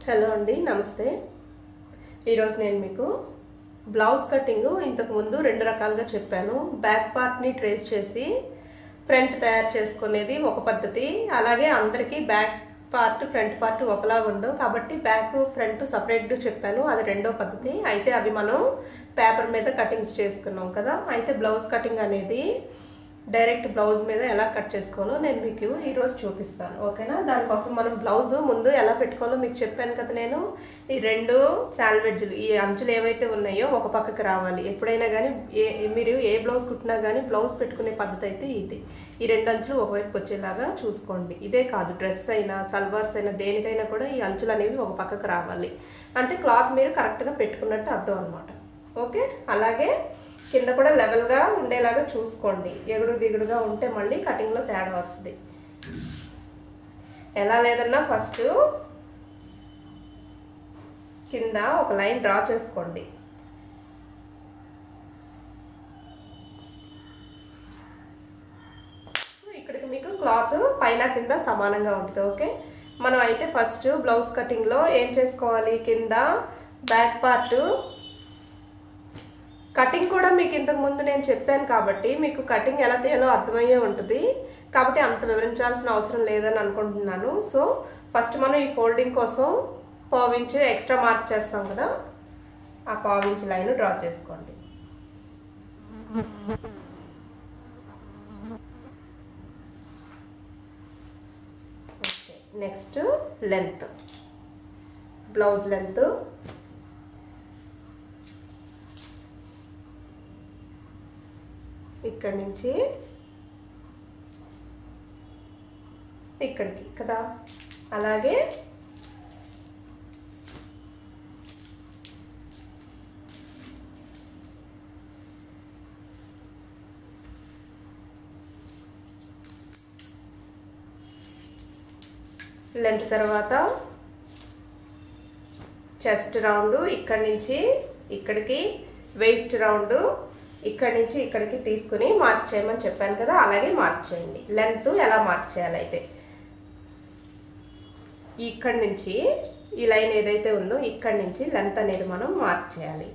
Hello అండి, నమస్తే. ఈరోజు నేను మీకు బ్లౌజ్ కటింగ్ ఇంతకు ముందు రెండు రకాలుగా చెప్పాను. బ్యాక్ పార్ట్ని ట్రేస్ చేసి ఫ్రంట్ తయారు చేసుకునేది ఒక పద్ధతి. అలాగే అందరికీ బ్యాక్ పార్ట్ ఫ్రంట్ పార్ట్ ఒకలాగా ఉండవు కాబట్టి బ్యాక్ ఫ్రంట్ సపరేట్గా చెప్పాను, అది రెండో పద్ధతి. అయితే అవి మనం పేపర్ మీద కటింగ్స్ చేసుకున్నాం కదా. అయితే బ్లౌజ్ కటింగ్ అనేది డైరెక్ట్ బ్లౌజ్ మీద ఎలా కట్ చేసుకోవాలో నేను మీకు ఈరోజు చూపిస్తాను, ఓకేనా. దానికోసం మనం బ్లౌజ్ ముందు ఎలా పెట్టుకోవాలో మీకు చెప్పాను కదా. నేను ఈ రెండు శాల్వెడ్జ్లు, ఈ అంచులు ఏవైతే ఉన్నాయో ఒక పక్కకి రావాలి. ఎప్పుడైనా కానీ మీరు ఏ బ్లౌజ్ కుట్టినా కానీ బ్లౌజ్ పెట్టుకునే పద్ధతి అయితే ఇది. ఈ రెండు అంచులు ఒకవైపు వచ్చేలాగా చూసుకోండి. ఇదే కాదు, డ్రెస్ అయినా సల్వార్స్ అయినా దేనికైనా కూడా ఈ అంచులు అనేవి ఒక పక్కకు రావాలి. అంటే క్లాత్ మీరు కరెక్ట్గా పెట్టుకున్నట్టు అర్థం అనమాట, ఓకే. అలాగే కింద కూడా లెవెల్గా ఉండేలాగా చూసుకోండి. ఎగుడు దిగుడుగా ఉంటే మళ్ళీ కటింగ్లో తేడా వస్తుంది. ఎలా లేదన్నా ఫస్ట్ కింద ఒక లైన్ డ్రా చేసుకోండి. ఇక్కడికి మీకు క్లాత్ పైన కింద సమానంగా ఉంటుంది, ఓకే. మనం అయితే ఫస్ట్ బ్లౌజ్ కటింగ్లో ఏం చేసుకోవాలి, కింద బ్యాక్ పార్ట్ కటింగ్ కూడా మీకు ఇంతకు ముందు నేను చెప్పాను కాబట్టి మీకు కటింగ్ ఎలా తీయాలో అర్థమయ్యే ఉంటుంది. కాబట్టి అంత వివరించాల్సిన అవసరం లేదని అనుకుంటున్నాను. సో ఫస్ట్ మనం ఈ ఫోల్డింగ్ కోసం పావించి ఎక్స్ట్రా మార్క్ చేస్తాం కదా, ఆ పావించి లైన్ డ్రా చేసుకోండి. Okay, next length, blouse length ఇక్కడి నుంచి ఇక్కడికి కదా. అలాగే లెంత్ తర్వాత చెస్ట్ రౌండ్ ఇక్కడి నుంచి ఇక్కడికి, వేస్ట్ రౌండ్ ఇక్కడి నుంచి ఇక్కడికి తీసుకుని మార్క్ చేయమని చెప్పాను కదా, అలాగే మార్క్ చేయండి. లెంత్ ఎలా మార్క్ చేయాలి అయితే ఇక్కడి నుంచి ఈ లైన్ ఏదైతే ఉందో ఇక్కడి నుంచి లెంత్ అనేది మనం మార్క్ చేయాలి.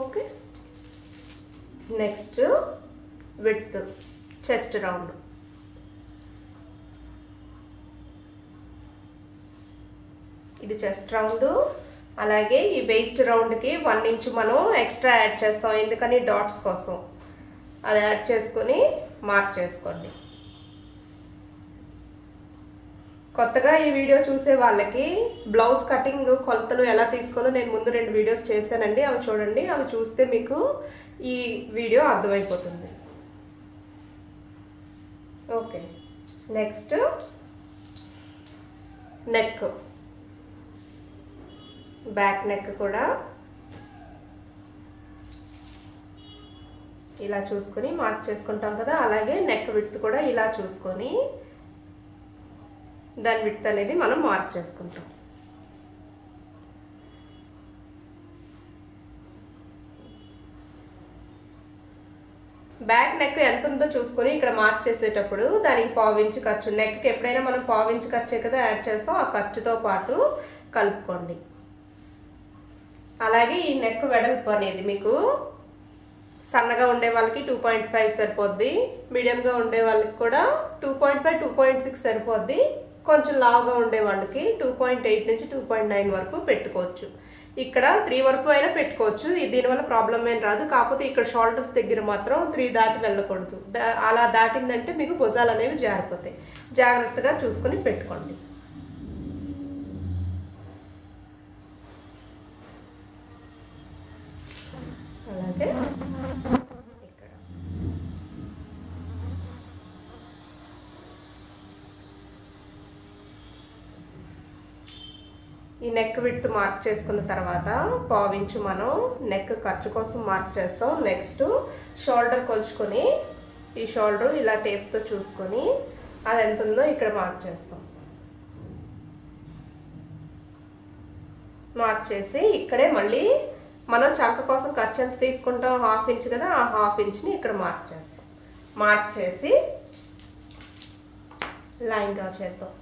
Okay, next width, chest round ఇది చెస్ట్ రౌండ్. అలాగే ఈ వేస్ట్ రౌండ్కి 1 ఇంచ్ మనం ఎక్స్ట్రా యాడ్ చేస్తాం, ఎందుకని డాట్స్ కోసం. అది యాడ్ చేసుకొని మార్క్ చేసుకోండి. కొత్తగా ఈ వీడియో చూసే వాళ్ళకి బ్లౌజ్ కటింగ్ కొలతలు ఎలా తీసుకోవాలో నేను ముందు 2 వీడియోస్ చేశానండి, అవి చూడండి. అవి చూస్తే మీకు ఈ వీడియో అర్థమైపోతుంది, okay. Next neck, back neck కూడా ఇలా చూసుకొని మార్క్ చేసుకుంటాం కదా. అలాగే నెక్ విడ్త్ కూడా ఇలా చూసుకొని దాని విడ్త్ అనేది మనం మార్క్ చేసుకుంటాం. బ్యాక్ నెక్ ఎంత ఉందో చూసుకొని ఇక్కడ మార్క్ చేసేటప్పుడు దానికి పావించి ఖర్చు, నెక్కి ఎప్పుడైనా మనం పావించి ఖర్చే కదా యాడ్ చేస్తాం, ఆ ఖర్చుతో పాటు కలుపుకోండి. అలాగే ఈ నెక్ వెడల్పు అనేది మీకు సన్నగా ఉండే వాళ్ళకి 2.5 సరిపోద్ది, మీడియంగా ఉండే వాళ్ళకి కూడా 2.5 2.6 సరిపోద్ది, కొంచెం లావుగా ఉండే వాళ్ళకి 2.8 నుంచి 2.9 వరకు పెట్టుకోవచ్చు. ఇక్కడ 3 వరకు అయినా పెట్టుకోవచ్చు, దీనివల్ల ప్రాబ్లం ఏం రాదు. కాకపోతే ఇక్కడ షోల్డర్స్ దగ్గర మాత్రం 3 దాటి వెళ్ళకూడదు. అలా దాటిందంటే మీకు భుజాలు అనేవి జారిపోతాయి. జాగ్రత్తగా చూసుకొని పెట్టుకోండి. అలాగే ఇక్కడ ఈ నెక్ విడ్త్ మార్క్ చేసుకున్న తర్వాత పావించు మనం నెక్ ఖర్చు కోసం మార్క్ చేస్తాం. నెక్స్ట్ షోల్డర్ కొలుచుకొని ఈ షోల్డర్ ఇలా టేప్తో చూసుకొని అది ఎంత ఉందో ఇక్కడ మార్క్ చేస్తాం. మార్క్ చేసి ఇక్కడే మళ్ళీ మనం చంక కోసం ఖర్చు ఎంత తీసుకుంటాం, 1/2 ఇంచ్ కదా, ఆ 1/2 ఇంచ్ని ఇక్కడ మార్క్ చేస్తాం. మార్క్ చేసి లైన్ డ్రా చేద్దాం.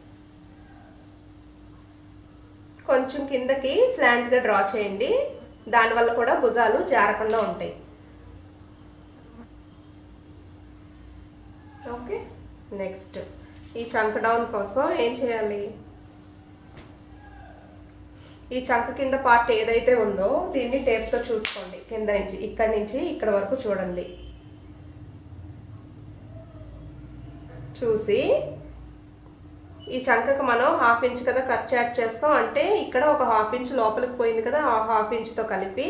కొంచెం కిందకి స్లాంట్గా డ్రా చేయండి, దానివల్ల కూడా భుజాలు జారకుండా ఉంటాయి. ఓకే, నెక్స్ట్ ఈ చంక డౌన్ కోసం ఏం చేయాలి, ఈ చంక కింద పార్ట్ ఏదైతే ఉందో దీన్ని టేప్తో చూసుకోండి. కింద నుంచి ఇక్కడి నుంచి ఇక్కడ వరకు చూడండి. చూసి ఈ చంకకు మనం 1/2 ఇంచ్ కదా ఖర్చు యాడ్ చేస్తాం, అంటే ఇక్కడ ఒక 1/2 ఇంచ్ లోపలికి పోయింది కదా, ఆ 1/2 ఇంచ్తో కలిపి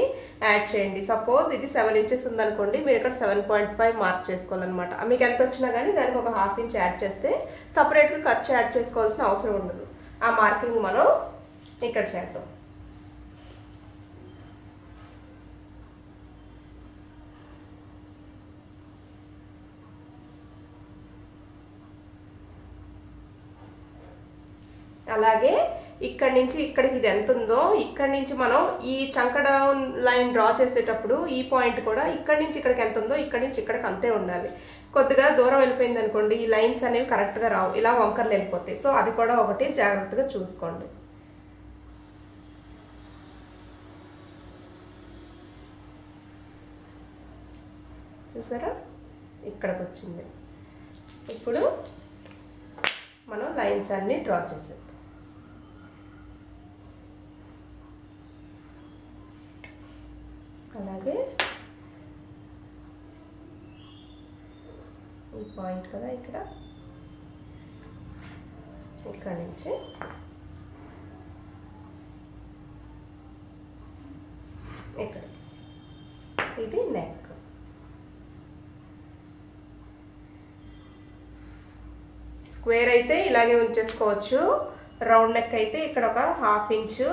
యాడ్ చేయండి. సపోజ్ ఇది 7 ఇంచెస్ ఉందనుకోండి, మీరు ఇక్కడ 7.5 మార్క్ చేసుకోవాలన్నమాట. మీకు ఎంత వచ్చినా కానీ దానికి ఒక 1/2 ఇంచ్ యాడ్ చేస్తే సపరేట్గా ఖర్చు యాడ్ చేసుకోవాల్సిన అవసరం ఉండదు. ఆ మార్కింగ్ మనం ఇక్కడ చేద్దాం. అలాగే ఇక్కడి నుంచి ఇక్కడికి ఇది ఎంత ఉందో, ఇక్కడి నుంచి మనం ఈ చంక డౌన్ లైన్ డ్రా చేసేటప్పుడు ఈ పాయింట్ కూడా ఇక్కడి నుంచి ఇక్కడికి ఎంత ఉందో ఇక్కడి నుంచి ఇక్కడికి అంతే ఉండాలి. కొద్దిగా దూరం వెళ్ళిపోయింది అనుకోండి, ఈ లైన్స్ అనేవి కరెక్ట్గా రావు, ఇలా వంకర్లు వెళ్ళిపోతాయి. సో అది కూడా ఒకటి జాగ్రత్తగా చూసుకోండి. చూసారా, ఇక్కడికి వచ్చింది. ఇప్పుడు మనం లైన్స్ అన్ని డ్రా చేసేద్దాం. అలాగే ఈ పాయింట్ కదా ఇక్కడ, ఇక్కడ నుంచి ఇక్కడ, ఇది నెక్. స్క్వేర్ అయితే ఇలాగే ఉంచేసుకోవచ్చు, రౌండ్ నెక్ అయితే ఇక్కడ ఒక 1/2 ఇంచు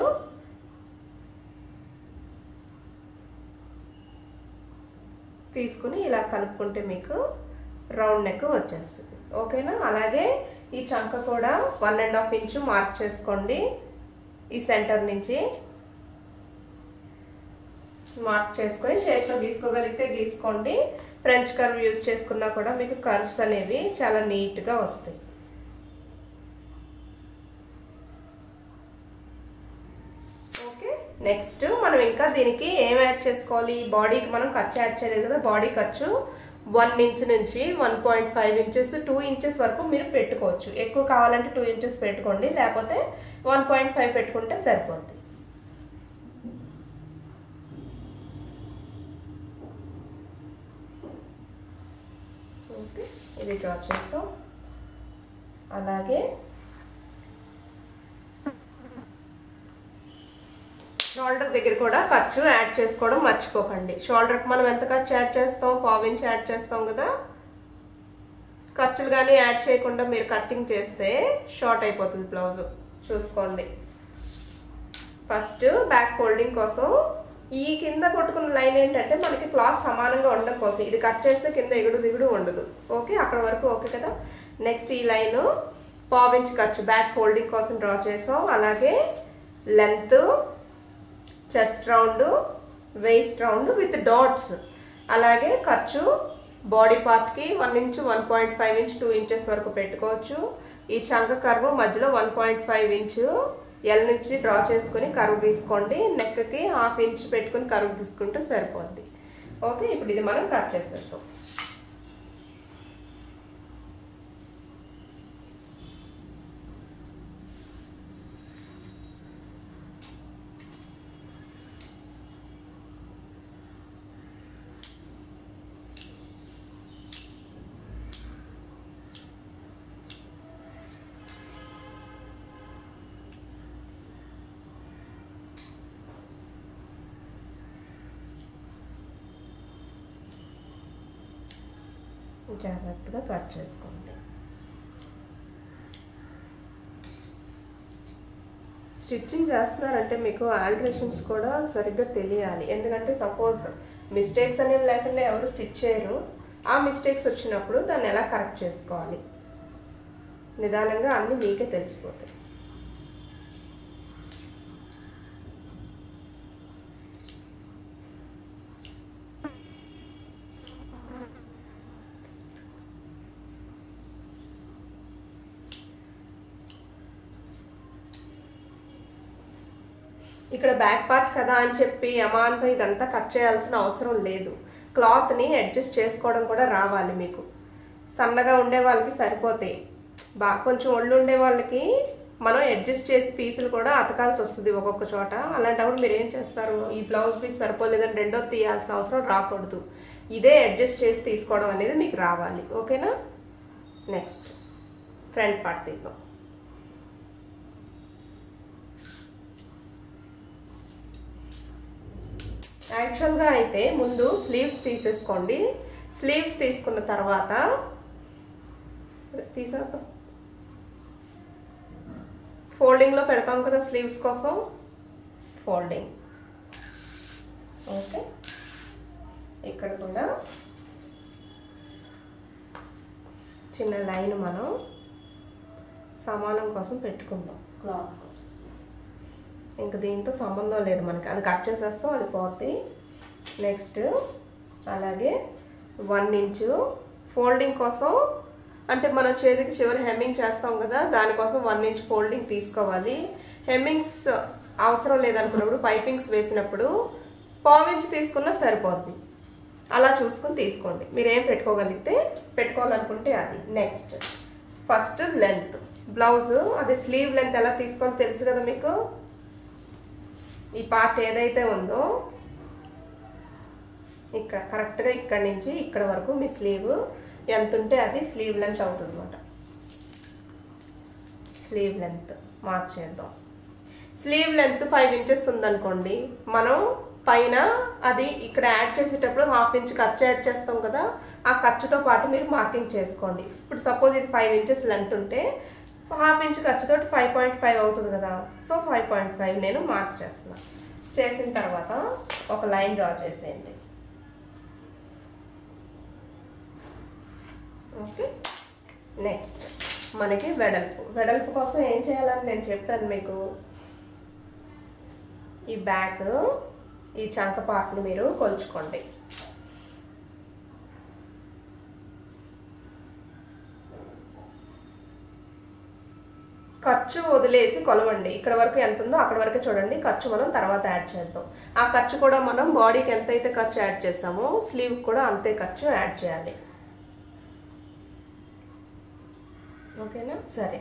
తీసుకుని ఇలా కలుపుకుంటే మీకు రౌండ్ నెక్ వచ్చేస్తుంది. ఓకేనా, అలాగే ఈ చంక కూడా 1.5 ఇంచు మార్క్ చేసుకోండి. ఈ సెంటర్ నుంచి మార్క్ చేసుకొని చేతిలో గీసుకోగలిగితే గీసుకోండి. ఫ్రెంచ్ కర్వ్ యూజ్ చేసుకున్నా కూడా మీకు కర్వ్స్ అనేవి చాలా నీట్గా వస్తాయి. ఓకే, నెక్స్ట్ మనం ఇంకా దీనికి ఏం యాడ్ చేసుకోవాలి, బాడీకి మనం ఖర్చు యాడ్ చేయలేదు కదా, బాడీ ఖర్చు 1 ఇంచ్ నుంచి 1.5 ఇంచెస్ 2 ఇంచెస్ వరకు మీరు పెట్టుకోవచ్చు. ఎక్కువ కావాలంటే 2 ఇంచెస్ పెట్టుకోండి, లేకపోతే 1.5 పెట్టుకుంటే సరిపోద్ది. ఓకే, ఇది డ్రా చేద్దాం. అలాగే షోల్డర్ దగ్గర కూడా ఖర్చు యాడ్ చేసుకోవడం మర్చిపోకండి. షోల్డర్కి మనం ఎంత ఖర్చు యాడ్ చేస్తాం, 1/4 ఇంచ్ యాడ్ చేస్తాం కదా. ఖర్చులు కానీ యాడ్ చేయకుండా మీరు కటింగ్ చేస్తే షార్ట్ అయిపోతుంది బ్లౌజ్. చూసుకోండి. ఫస్ట్ బ్యాక్ ఫోల్డింగ్ కోసం ఈ కింద కొట్టుకున్న లైన్ ఏంటంటే మనకి క్లాత్ సమానంగా ఉండడం కోసం, ఇది కట్ చేస్తే కింద ఎగుడు దిగుడు ఉండదు. ఓకే, అక్కడ వరకు ఓకే కదా. నెక్స్ట్ ఈ లైన్ 1/4 ఇంచ్ ఖర్చు బ్యాక్ ఫోల్డింగ్ కోసం డ్రా చేసాం. అలాగే length, chest round, waist round with dots. అలాగే ఖర్చు బాడీ పార్ట్కి 1 ఇంచ్ 1.5 ఇంచ్ 2 ఇంచెస్ వరకు పెట్టుకోవచ్చు. ఈ చంక కర్వ్ మధ్యలో 1.5 ఇంచ్ ఎల్ నుంచి డ్రా చేసుకుని కర్వ్ తీసుకోండి. నెక్కి 1/2 ఇంచ్ పెట్టుకుని కర్వ్ తీసుకుంటే సరిపోద్ది. ఓకే, ఇప్పుడు ఇది మనం కట్ చేసేస్తాం. జాగ్రత్తగా కట్ చేసుకోండి. స్టిచ్చింగ్ చేస్తున్నారంటే మీకు ఆల్టరేషన్స్ కూడా సరిగ్గా తెలియాలి. ఎందుకంటే సపోజ్ మిస్టేక్స్ అనేవి లేకుండా ఎవరు స్టిచ్ చేయరు. ఆ మిస్టేక్స్ వచ్చినప్పుడు దాన్ని ఎలా కరెక్ట్ చేసుకోవాలి, నిదానంగా అన్నీ మీకే తెలిసిపోతాయి. ఇక్కడ బ్యాక్ పార్ట్ కదా అని చెప్పి అమాంతం ఇదంతా కట్ చేయాల్సిన అవసరం లేదు. క్లాత్ని అడ్జస్ట్ చేసుకోవడం కూడా రావాలి మీకు. సన్నగా ఉండే వాళ్ళకి సరిపోతాయి, కొంచెం ఒళ్ళు ఉండే వాళ్ళకి మనం అడ్జస్ట్ చేసి పీసులు కూడా అతకాల్సి వస్తుంది ఒక్కొక్క చోట. అలాంటప్పుడు మీరు ఏం చేస్తారు, ఈ బ్లౌజ్ పీస్ సరిపోలేదని రెండో తీయాల్సిన అవసరం రాకూడదు. ఇదే అడ్జస్ట్ చేసి తీసుకోవడం అనేది మీకు రావాలి. ఓకేనా? నెక్స్ట్ ఫ్రంట్ పార్ట్ తీద్దాం. యాక్చువల్గా అయితే ముందు స్లీవ్స్ తీసేసుకోండి. స్లీవ్స్ తీసుకున్న తర్వాత తీసేద్దాం. ఫోల్డింగ్లో పెడతాం కదా స్లీవ్స్ కోసం, ఫోల్డింగ్. ఓకే, ఇక్కడ కూడా చిన్న లైన్ మనం సమానం కోసం పెట్టుకుందాం క్లాత్ కోసం. ఇంక దీంతో సంబంధం లేదు మనకి, అది కట్ చేసేస్తాం, అది పోతే. నెక్స్ట్ అలాగే 1 ఇంచు ఫోల్డింగ్ కోసం, అంటే మనం చేతికి చివరి హెమ్మింగ్ చేస్తాం కదా, దానికోసం 1 ఇంచ్ ఫోల్డింగ్ తీసుకోవాలి. హెమ్మింగ్స్ అవసరం లేదనుకున్నప్పుడు, పైపింగ్స్ వేసినప్పుడు 1/4 ఇంచ్ తీసుకున్నా సరిపోద్ది. అలా చూసుకుని తీసుకోండి, మీరేం పెట్టుకోగలిగితే పెట్టుకోవాలనుకుంటే అది. నెక్స్ట్ ఫస్ట్ లెంత్, బ్లౌజ్ అది స్లీవ్ లెంత్ ఎలా తీసుకోవాలో తెలుసు కదా మీకు. ఈ పార్ట్ ఏదైతే ఉందో ఇక్కడ కరెక్ట్గా ఇక్కడ నుంచి ఇక్కడ వరకు మీ స్లీవ్ ఎంత ఉంటే అది స్లీవ్ లెంత్ అవుతుంది అన్నమాట. స్లీవ్ లెంత్ మార్క్ చేద్దాం. స్లీవ్ లెంత్ 5 ఇంచెస్ ఉందనుకోండి, మనం పైన అది ఇక్కడ యాడ్ చేసేటప్పుడు 1/2 ఇంచ్ ఖర్చు యాడ్ చేస్తాం కదా, ఆ ఖర్చుతో పాటు మీరు మార్కింగ్ చేసుకోండి. ఇప్పుడు సపోజ్ ఇది 5 ఇంచెస్ లెంత్ ఉంటే 1/2 ఇంచ్ ఖర్చుతో 5.5 అవుతుంది కదా. సో 5.5 నేను మార్క్ చేస్తున్నాను. చేసిన తర్వాత ఒక లైన్ డ్రా చేసేయండి. ఓకే, నెక్స్ట్ మనకి వెడల్పు కోసం ఏం చేయాలని నేను చెప్పాను మీకు. ఈ బ్యాక్ ఈ చంక పార్ట్ని మీరు కొలుచుకోండి. ఖర్చు వదిలేసి కొలవండి. ఇక్కడ వరకు ఎంత ఉందో అక్కడ వరకు చూడండి, ఖర్చు మనం తర్వాత యాడ్ చేద్దాం. ఆ ఖర్చు కూడా మనం బాడీకి ఎంత అయితే ఖర్చు యాడ్ చేస్తామో స్లీవ్ కూడా అంతే ఖర్చు యాడ్ చేయాలి. ఓకేనా? సరే,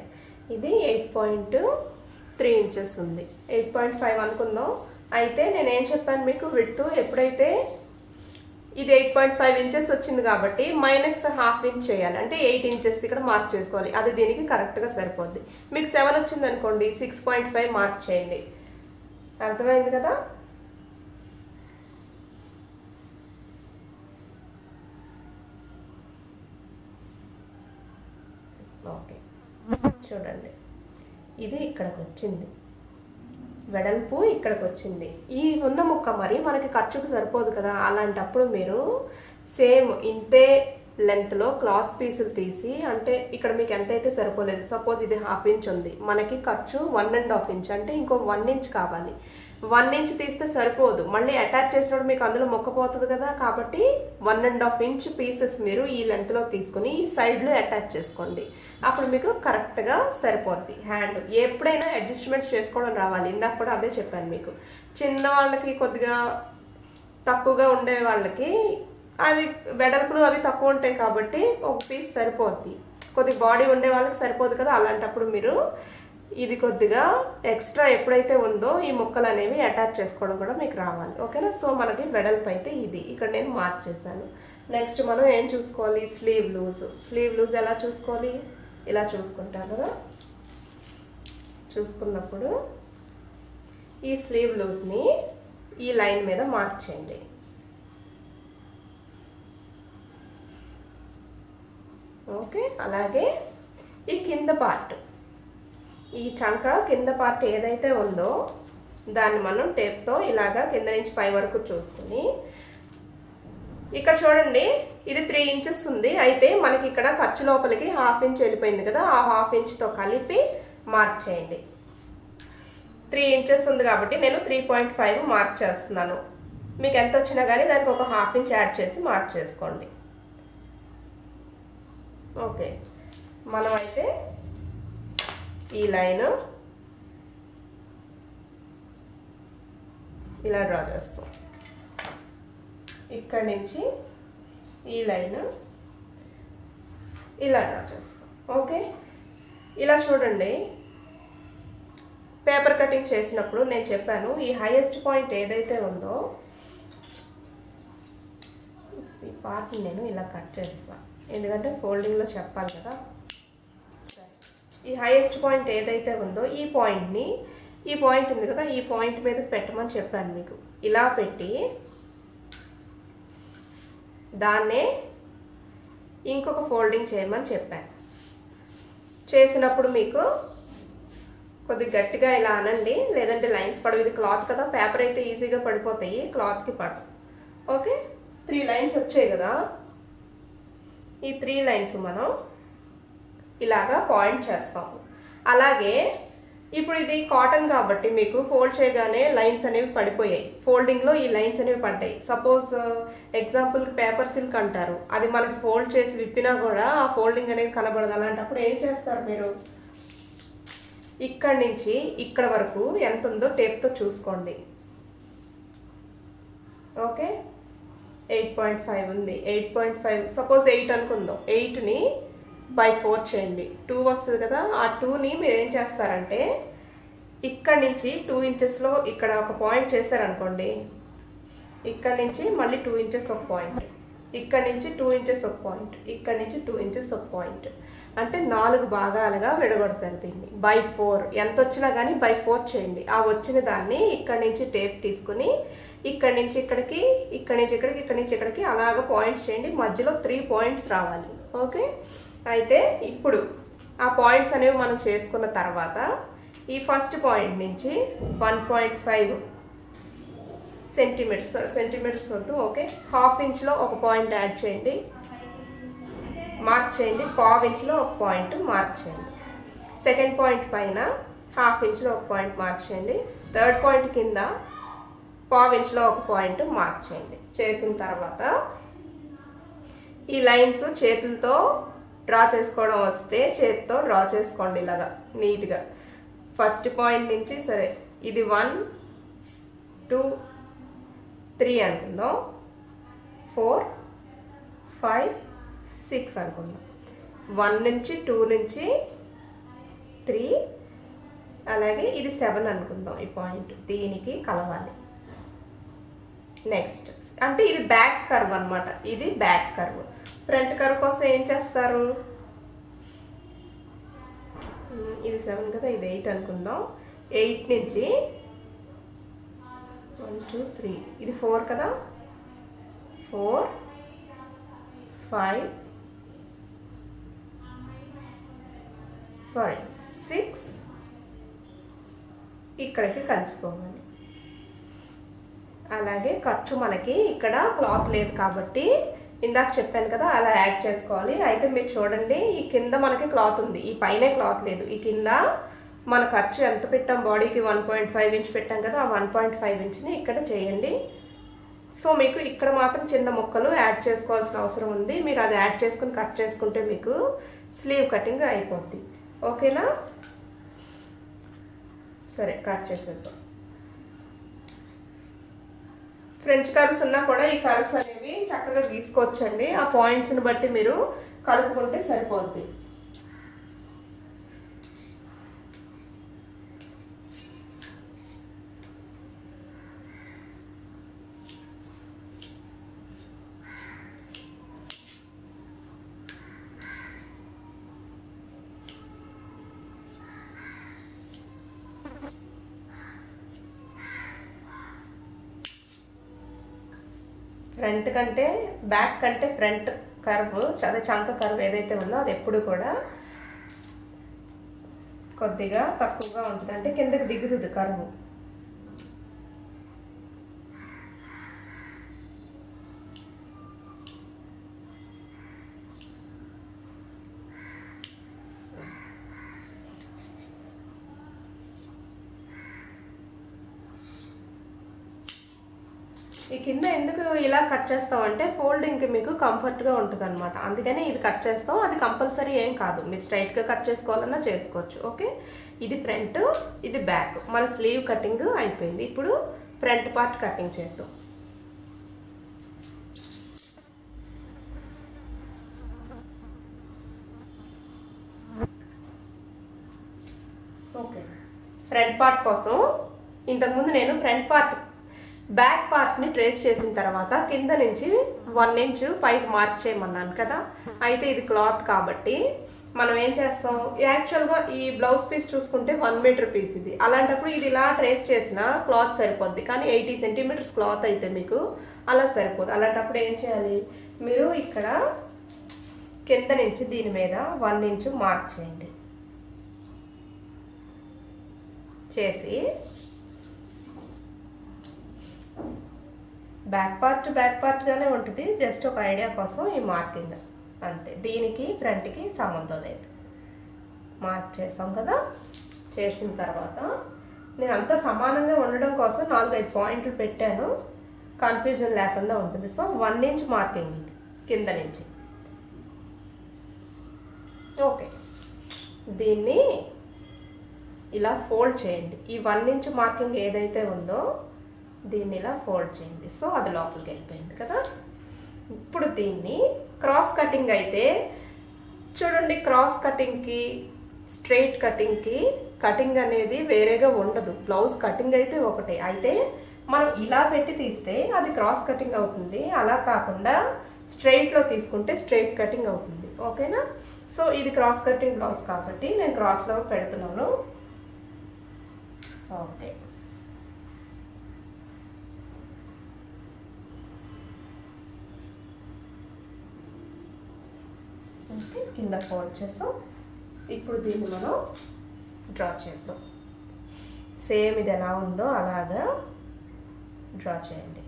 ఇది 8.3 ఇంచెస్ ఉంది, 8.5 అనుకుందాం. అయితే నేనేం చెప్పాను మీకు, విడ్త్ ఎప్పుడైతే ఇది 8.5 ఇంచెస్ వచ్చింది కాబట్టి -1/2 ఇంచ్ చేయాలి, అంటే 8 ఇంచెస్ ఇక్కడ మార్క్ చేసుకోవాలి. అది దీనికి కరెక్ట్గా సరిపోద్ది. మీకు 7 వచ్చింది అనుకోండి, 6.5 మార్క్ చేయండి. అర్థమైంది కదా? ఓకే, చూడండి ఇది ఇక్కడికి వచ్చింది, వెడల్పు ఇక్కడికి వచ్చింది. ఈ ఉన్న ముక్క మరి మనకి ఖర్చుకు సరిపోదు కదా. అలాంటప్పుడు మీరు సేమ్ ఇంతే లెంత్లో క్లాత్ పీసులు తీసి, అంటే ఇక్కడ మీకు ఎంతైతే సరిపోలేదు, సపోజ్ ఇది 1/2 ఇంచ్ ఉంది, మనకి ఖర్చు 1.5 ఇంచ్, అంటే ఇంకో 1 ఇంచ్ కావాలి. 1 ఇంచ్ తీస్తే సరిపోదు, మళ్ళీ అటాచ్ చేసినప్పుడు మీకు అందులో మొక్కపోతుంది కదా. కాబట్టి 1.5 ఇంచ్ పీసెస్ మీరు ఈ లెంత్లో తీసుకుని ఈ సైడ్లో అటాచ్ చేసుకోండి. అప్పుడు మీకు కరెక్ట్గా సరిపోద్ది. హ్యాండ్ ఎప్పుడైనా అడ్జస్ట్మెంట్స్ చేసుకోవడం రావాలి. ఇందాక కూడా అదే చెప్పాను మీకు. చిన్న వాళ్ళకి కొద్దిగా తక్కువగా ఉండే వాళ్ళకి అవి వెడల్పులు అవి తక్కువ ఉంటాయి కాబట్టి ఒక పీస్ సరిపోద్ది. కొద్దిగా బాడీ ఉండే వాళ్ళకి సరిపోదు కదా. అలాంటప్పుడు మీరు ఇది కొద్దిగా ఎక్స్ట్రా ఎప్పుడైతే ఉందో ఈ ముక్కలు అనేవి అటాచ్ చేసుకోవడం కూడా మీకు రావాలి. ఓకేనా? సో మనకి వెడల్పు అయితే ఇది ఇక్కడ నేను మార్క్ చేశాను. నెక్స్ట్ మనం ఏం చూసుకోవాలి, స్లీవ్ లూజ్. స్లీవ్ లూజ్ ఎలా చూసుకోవాలి, ఇలా చూసుకుంటారు కదా. చూసుకున్నప్పుడు ఈ స్లీవ్ లూజ్ని ఈ లైన్ మీద మార్క్ చేయండి. ఓకే, అలాగే ఈ కింద పార్ట్, ఈ చంక కింద పార్ట్ ఏదైతే ఉందో దాన్ని మనం టేప్తో ఇలాగా కింద నుంచి పై వరకు చూసుకుని, ఇక్కడ చూడండి ఇది 3 ఇంచెస్ ఉంది. అయితే మనకి ఇక్కడ ఖర్చు లోపలికి 1/2 ఇంచ్ వెళ్ళిపోయింది కదా, ఆ 1/2 ఇంచ్తో కలిపి మార్క్ చేయండి. 3 ఇంచెస్ ఉంది కాబట్టి నేను 3.5 మార్క్ చేస్తున్నాను. మీకు ఎంత వచ్చినా కానీ దానికి ఒక 1/2 ఇంచ్ యాడ్ చేసి మార్క్ చేసుకోండి. ఓకే, మనం అయితే ఈ లైన్ ఇలా డ్రా చేస్తాం. ఇక్కడ నుంచి ఈ లైన్ ఇలా డ్రా చేస్తాం. ఓకే, ఇలా చూడండి. పేపర్ కటింగ్ చేసినప్పుడు నేను చెప్పాను, ఈ హైయెస్ట్ పాయింట్ ఏదైతే ఉందో ఈ పార్ట్ని నేను ఇలా కట్ చేస్తాను, ఎందుకంటే ఫోల్డింగ్లో చెప్పాలి కదా. ఈ హైయెస్ట్ పాయింట్ ఏదైతే ఉందో ఈ పాయింట్ని, ఈ పాయింట్ ఉంది కదా, ఈ పాయింట్ మీద పెట్టమని చెప్పాను మీకు. ఇలా పెట్టి దాన్నే ఇంకొక ఫోల్డింగ్ చేయమని చెప్పాను. చేసినప్పుడు మీకు కొద్దిగా గట్టిగా ఇలా అనండి, లేదంటే లైన్స్ పడవు. ఇది క్లాత్ కదా, పేపర్ అయితే ఈజీగా పడిపోతాయి, క్లాత్కి పడవు. ఓకే, 3 లైన్స్ వచ్చాయి కదా. ఈ 3 లైన్స్ మనం ఇలాగా పాయింట్ చేస్తాము. అలాగే ఇప్పుడు ఇది కాటన్ కాబట్టి మీకు ఫోల్డ్ చేయగానే లైన్స్ అనేవి పడిపోయాయి. ఫోల్డింగ్లో ఈ లైన్స్ అనేవి పడ్డాయి. సపోజ్ ఎగ్జాంపుల్ పేపర్ సిల్క్ అంటారు, అది మనకి ఫోల్డ్ చేసి విప్పినా కూడా ఆ ఫోల్డింగ్ అనేది కనబడదు. అలాంటప్పుడు ఏం చేస్తారు మీరు, ఇక్కడి నుంచి ఇక్కడ వరకు ఎంత ఉందో టేప్తో చూసుకోండి. ఓకే, 8.5 ఉంది. 8.5 సపోజ్ 8 అనుకుందాం. 8ని by 4 చేయండి, 2 వస్తుంది కదా. ఆ 2ని మీరు ఏం చేస్తారంటే ఇక్కడ నుంచి 2 ఇంచెస్లో ఇక్కడ ఒక పాయింట్ చేశారనుకోండి, ఇక్కడ నుంచి మళ్ళీ 2 ఇంచెస్ ఒక పాయింట్, ఇక్కడ నుంచి 2 ఇంచెస్ ఒక పాయింట్, ఇక్కడ నుంచి 2 ఇంచెస్ ఒక పాయింట్, అంటే 4 భాగాలుగా విడగొడతారు దీన్ని. by 4 ఎంత వచ్చినా కానీ by 4 చేయండి. ఆ వచ్చిన దాన్ని ఇక్కడ నుంచి టేప్ తీసుకుని ఇక్కడ నుంచి ఇక్కడికి, ఇక్కడ నుంచి ఇక్కడికి, ఇక్కడ నుంచి ఇక్కడికి అలాగ పాయింట్స్ చేయండి. మధ్యలో 3 పాయింట్స్ రావాలి. ఓకే, అయితే ఇప్పుడు ఆ పాయింట్స్ అనేవి మనం చేసుకున్న తర్వాత ఈ ఫస్ట్ పాయింట్ నుంచి 1.5 సెంటీమీటర్స్ వద్దు. ఓకే, ½ ఇంచ్లో ఒక పాయింట్ యాడ్ చేయండి, మార్క్ చేయండి. ½ ఇంచ్లో ఒక పాయింట్ మార్క్ చేయండి. సెకండ్ పాయింట్ పైన ½ ఇంచ్లో ఒక పాయింట్ మార్క్ చేయండి. థర్డ్ పాయింట్ కింద ½ ఇంచ్లో ఒక పాయింట్ మార్క్ చేయండి. చేసిన తర్వాత ఈ లైన్స్ చేతులతో డ్రా చేసుకోవడం వస్తే చేతితో డ్రా చేసుకోండి ఇలాగా నీట్గా. ఫస్ట్ పాయింట్ నుంచి సరే ఇది 1 2 3 అనుకుందాం, 4 5 6 అనుకుందాం. 1 నుంచి 2 నుంచి 3, అలాగే ఇది 7 అనుకుందాం. ఈ పాయింట్ దీనికి కలవాలి. నెక్స్ట్ అంటే ఇది బ్యాక్ కర్వ్ అనమాట. ఇది బ్యాక్ కర్వ్. ఫ్రంట్ కర్వ్ కోసం ఏం చేస్తారు, ఇది 7 కదా, ఇది 8 అనుకుందాం. 8 నుంచి 1 2 3 ఇది 4 కదా, 4 5 6 ఇక్కడికి కలిసిపోవాలి. అలాగే ఖర్చు మనకి ఇక్కడ క్లాత్ లేదు కాబట్టి ఇందాక చెప్పాను కదా అలా యాడ్ చేసుకోవాలి. అయితే మీరు చూడండి, ఈ కింద మనకి క్లాత్ ఉంది, ఈ పైన క్లాత్ లేదు. ఈ కింద మన ఖర్చు ఎంత పెట్టాం, బాడీకి 1.5 ఇంచ్ పెట్టాం కదా, ఆ 1.5 ఇంచ్ని ఇక్కడ చేయండి. సో మీకు ఇక్కడ మాత్రం చిన్న ముక్కలు యాడ్ చేసుకోవాల్సిన అవసరం ఉంది. మీరు అది యాడ్ చేసుకుని కట్ చేసుకుంటే మీకు స్లీవ్ కటింగ్ అయిపోద్ది. ఓకేనా, సరే కట్ చేసేద్దాం. ఫ్రెంచ్ కర్వ్స్ ఉన్నా కూడా ఈ కర్వ్స్ అనేవి చక్కగా గీసుకోవచ్చండి. ఆ పాయింట్స్ని బట్టి మీరు కలుపుకుంటే సరిపోద్ది. ఫ్రంట్ కంటే బ్యాక్ కంటే ఫ్రంట్ కర్వ్, అదే చంక కర్వ్ ఏదైతే ఉందో అది ఎప్పుడు కూడా కొద్దిగా తక్కువగా ఉంటుంది, అంటే కిందకి దిగుతుంది కర్వ్. ఈ కింద ఎందుకు ఇలా కట్ చేస్తాం అంటే ఫోల్డింగ్కి మీకు కంఫర్ట్గా ఉంటుంది అనమాట, అందుకని ఇది కట్ చేస్తాం. అది కంపల్సరీ ఏం కాదు, మీరు స్ట్రైట్గా కట్ చేసుకోవాలన్నా చేసుకోవచ్చు. ఓకే, ఇది ఫ్రంట్, ఇది బ్యాక్. మన స్లీవ్ కటింగ్ అయిపోయింది. ఇప్పుడు ఫ్రంట్ పార్ట్ కటింగ్ చేద్దాం. ఓకే, ఫ్రంట్ పార్ట్ కోసం ఇంతకుముందు నేను ఫ్రంట్ పార్ట్ బ్యాక్ పార్ట్ని ట్రేస్ చేసిన తర్వాత కింద నుంచి 1 ఇంచ్ పైకి మార్క్ చేయమన్నాను కదా. అయితే ఇది క్లాత్ కాబట్టి మనం ఏం చేస్తాం, యాక్చువల్గా ఈ బ్లౌజ్ పీస్ చూసుకుంటే 1 మీటర్ పీస్ ఇది. అలాంటప్పుడు ఇది ఇలా ట్రేస్ చేసిన క్లాత్ సరిపోద్ది. కానీ 80 సెంటీమీటర్స్ క్లాత్ అయితే మీకు అలా సరిపోదు. అలాంటప్పుడు ఏం చేయాలి, మీరు ఇక్కడ కింద నుంచి దీని మీద 1 ఇంచ్ మార్క్ చేయండి. చేసి బ్యాక్ పార్ట్ గానే ఉంటుంది. జస్ట్ ఒక ఐడియా కోసం ఈ మార్కింగ్ అంతే. దీనికి ఫ్రంట్కి సంబంధం లేదు. మార్క్ చేసాం కదా. చేసిన తర్వాత నేను అంతా సమానంగా ఉండడం కోసం 4-5 పాయింట్లు పెట్టాను, కన్ఫ్యూజన్ లేకుండా ఉంటుంది. సో 1 ఇంచ్ మార్కింగ్ ఇది కింద నుంచి. ఓకే, దీన్ని ఇలా ఫోల్డ్ చేయండి. ఈ 1 ఇంచ్ మార్కింగ్ ఏదైతే ఉందో దీన్ని ఇలా ఫోల్డ్ చేయండి. సో అది లోపలికి వెళ్ళిపోయింది కదా. ఇప్పుడు దీన్ని క్రాస్ కటింగ్ అయితే చూడండి, క్రాస్ కటింగ్కి స్ట్రైట్ కటింగ్కి కటింగ్ అనేది వేరేగా ఉండదు. బ్లౌజ్ కటింగ్ అయితే ఒకటే. అయితే మనం ఇలా పెట్టి తీస్తే అది క్రాస్ కటింగ్ అవుతుంది. అలా కాకుండా స్ట్రైట్లో తీసుకుంటే స్ట్రైట్ కటింగ్ అవుతుంది. ఓకేనా. సో ఇది క్రాస్ కటింగ్ బ్లౌజ్ కాబట్టి నేను క్రాస్లో పెడుతున్నాను. ఓకే, కింద ఫోల్డ్ చేస్తాం. ఇప్పుడు దీన్ని మనం డ్రా చేద్దాం. సేమ్ ఇది ఎలా ఉందో అలాగా డ్రా చేయండి.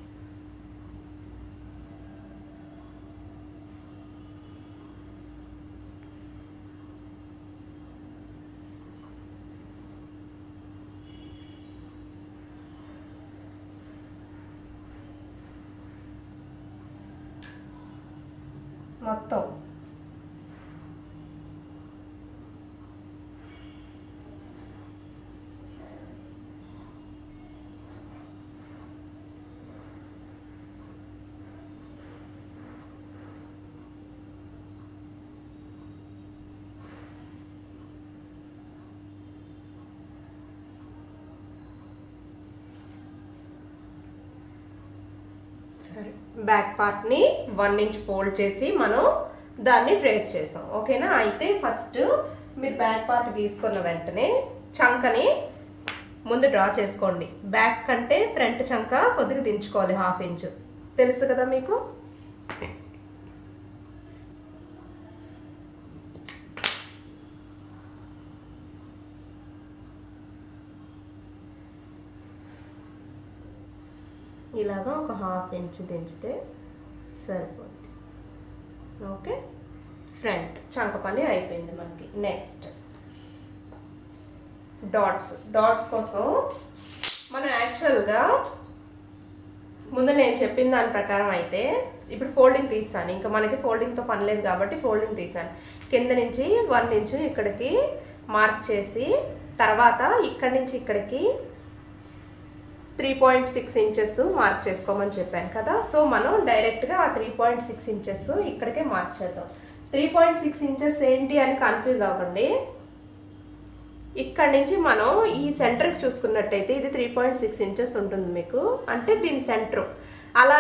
మొత్తం సరే. బ్యాక్ పార్ట్ని 1 ఇంచ్ ఫోల్డ్ చేసి మనం దాన్ని ట్రేస్ చేసాం. ఓకేనా. అయితే ఫస్ట్ మీరు బ్యాక్ పార్ట్ గీసుకున్న వెంటనే చంకని ముందు డ్రా చేసుకోండి. బ్యాక్ కంటే ఫ్రంట్ చంక కొద్దిగా దించుకోవాలి 1/2 ఇంచ్. తెలుసు కదా మీకు. ఇలాగా ఒక 1/2 ఇంచ్ దించితే సరిపోద్ది. ఓకే, ఫ్రంట్ చంక పని అయిపోయింది మనకి. నెక్స్ట్ డాట్స్ కోసం మనం యాక్చువల్గా ముందు నేను చెప్పిన దాని ప్రకారం అయితే ఇప్పుడు ఫోల్డింగ్ తీస్తాను. ఇంకా మనకి ఫోల్డింగ్తో పని లేదు కాబట్టి ఫోల్డింగ్ తీసాను. కింద నుంచి 1 ఇంచ్ ఇక్కడికి మార్క్ చేసి తర్వాత ఇక్కడి నుంచి ఇక్కడికి 3.6 ఇంచెస్ మార్క్ చేసుకోమని చెప్పాను కదా. సో మనం డైరెక్ట్గా ఆ 3.6 ఇంచెస్ ఇక్కడికే మార్క్ చేద్దాం. 3.6 ఇంచెస్ ఏంటి అని కన్ఫ్యూజ్ అవ్వండి. ఇక్కడ నుంచి మనం ఈ సెంటర్కి చూసుకున్నట్టయితే ఇది 3.6 ఇంచెస్ ఉంటుంది మీకు. అంటే దీని సెంటర్ అలా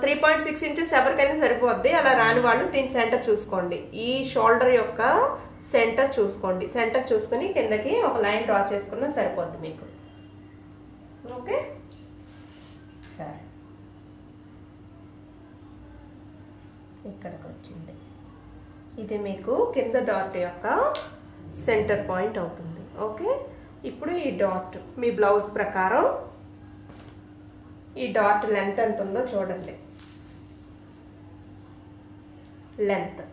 3.6 ఇంచెస్ ఎవరికైనా సరిపోద్ది. అలా రాని వాళ్ళు దీని సెంటర్ చూసుకోండి. ఈ షోల్డర్ యొక్క సెంటర్ చూసుకోండి. సెంటర్ చూసుకుని కిందకి ఒక లైన్ డ్రా చేసుకున్నా సరిపోద్ది మీకు. ఓకే, సరే. ఇక్కడికి వచ్చింది. ఇది మీకు కింద డాట్ యొక్క సెంటర్ పాయింట్ అవుతుంది. ఓకే, ఇప్పుడు ఈ డాట్ మీ బ్లౌజ్ ప్రకారం ఈ డాట్ లెంత్ ఎంత ఉందో చూడండి. లెంత్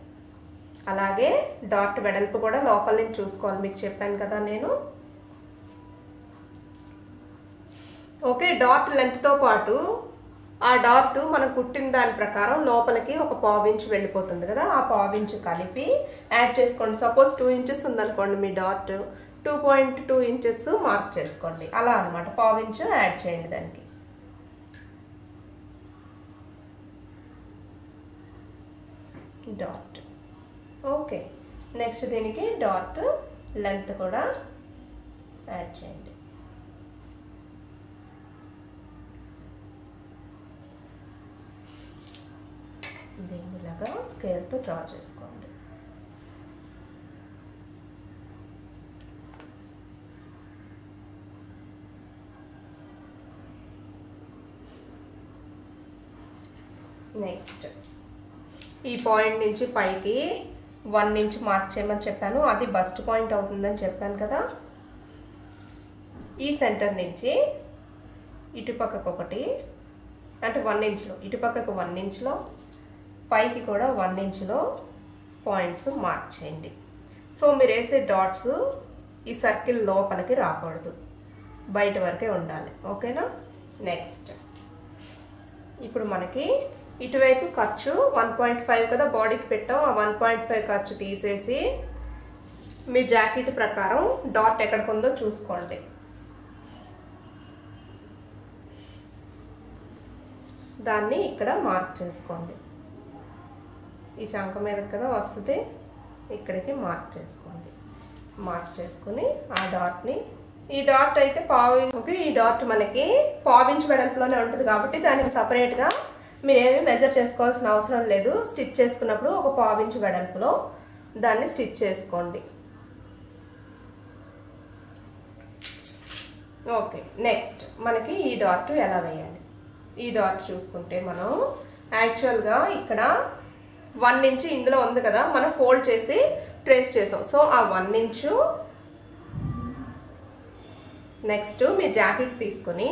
అలాగే డాట్ వెడల్పు కూడా లోపల నుంచి చూసుకోవాలి. మీకు చెప్పాను కదా నేను. ఓకే, డాట్ లెంత్తో పాటు ఆ డాట్ మనం కుట్టిన దాని ప్రకారం లోపలికి ఒక 1/4 ఇంచ్ వెళ్ళిపోతుంది కదా. ఆ 1/4 ఇంచ్ కలిపి యాడ్ చేసుకోండి. సపోజ్ 2 ఇంచెస్ ఉందనుకోండి మీ డాట్, 2.2 ఇంచెస్ మార్క్ చేసుకోండి. అలా అనమాట 1/4 ఇంచ్ యాడ్ చేయండి దానికి. డాట్. ఓకే, నెక్స్ట్ దీనికి డాట్ లెంత్ కూడా యాడ్ చేయండి. దీన్ని ఇలాగా స్కేల్తో డ్రా చేసుకోండి. నెక్స్ట్ ఈ పాయింట్ నుంచి పైకి 1 ఇంచ్ మార్క్ చేయమని చెప్పాను, అది బస్ట్ పాయింట్ అవుతుందని చెప్పాను కదా. ఈ సెంటర్ నుంచి ఇటుపక్కకు ఒకటి, అంటే 1 ఇంచ్లో, ఇటుపక్కకు 1 ఇంచ్లో, పైకి కూడా 1 ఇంచ్లో పాయింట్స్ మార్క్ చేయండి. సో మీరు వేసే డాట్స్ ఈ సర్కిల్ లోపలికి రాకూడదు, బయట వరకే ఉండాలి. ఓకేనా. నెక్స్ట్ ఇప్పుడు మనకి ఇటువైపు ఖర్చు 1.5 కదా బాడీకి పెట్టాం. ఆ 1.5 ఖర్చు తీసేసి మీ జాకెట్ ప్రకారం డాట్ ఎక్కడికి ఉందో చూసుకోండి. దాన్ని ఇక్కడ మార్క్ చేసుకోండి. ఈ చంక మీద కదా వస్తుంది, ఇక్కడికి మార్క్ చేసుకోండి. మార్క్ చేసుకుని ఆ డాట్ని, ఈ డాట్ అయితే ఓకే, ఈ డాట్ మనకి పావించ్ వెడల్పులోనే ఉంటుంది కాబట్టి దానికి సపరేట్గా మీరేమి మెజర్ చేసుకోవాల్సిన అవసరం లేదు. స్టిచ్ చేసుకున్నప్పుడు ఒక పావించ్ వెడల్పులో దాన్ని స్టిచ్ చేసుకోండి. ఓకే, నెక్స్ట్ మనకి ఈ డాట్ ఎలా వేయాలి. ఈ డాట్ చూసుకుంటే మనం యాక్చువల్గా ఇక్కడ 1 ఇంచ్ ఇందులో ఉంది కదా, మనం ఫోల్డ్ చేసి ట్రేస్ చేసాం. సో ఆ 1 ఇంచు నెక్స్ట్ మీ జాకెట్ తీసుకుని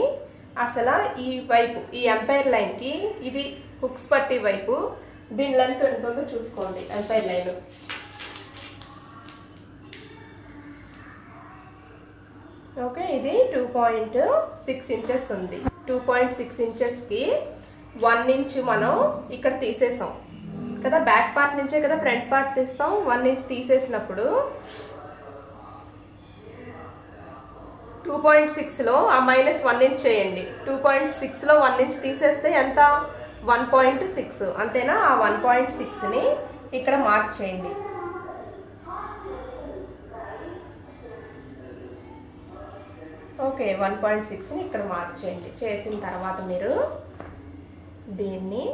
అసలు ఈ వైపు, ఈ ఎంపైర్ లైన్కి, ఇది హుక్స్ పట్టి వైపు, దీని లెంత్ ఎంత ఉందో చూసుకోండి. ఎంపైర్ లైన్ ఓకే, ఇది 2.6 ఇంచెస్ ఉంది. 2.6 ఇంచెస్కి 1 ఇంచ్ మనం ఇక్కడ తీసేసాం కదా, బ్యాక్ పార్ట్ నుంచే కదా ఫ్రంట్ పార్ట్ తీస్తాం. 1 ఇంచ్ తీసేసినప్పుడు 2.6లో ఆ -1 ఇంచ్ చేయండి. 2.6లో 1 ఇంచ్ తీసేస్తే ఎంత? 1.6. అంతేనా? ఆ 1.6ని ఇక్కడ మార్క్ చేయండి. ఓకే, 1.6ని ఇక్కడ మార్క్ చేయండి. చేసిన తర్వాత మీరు దీన్ని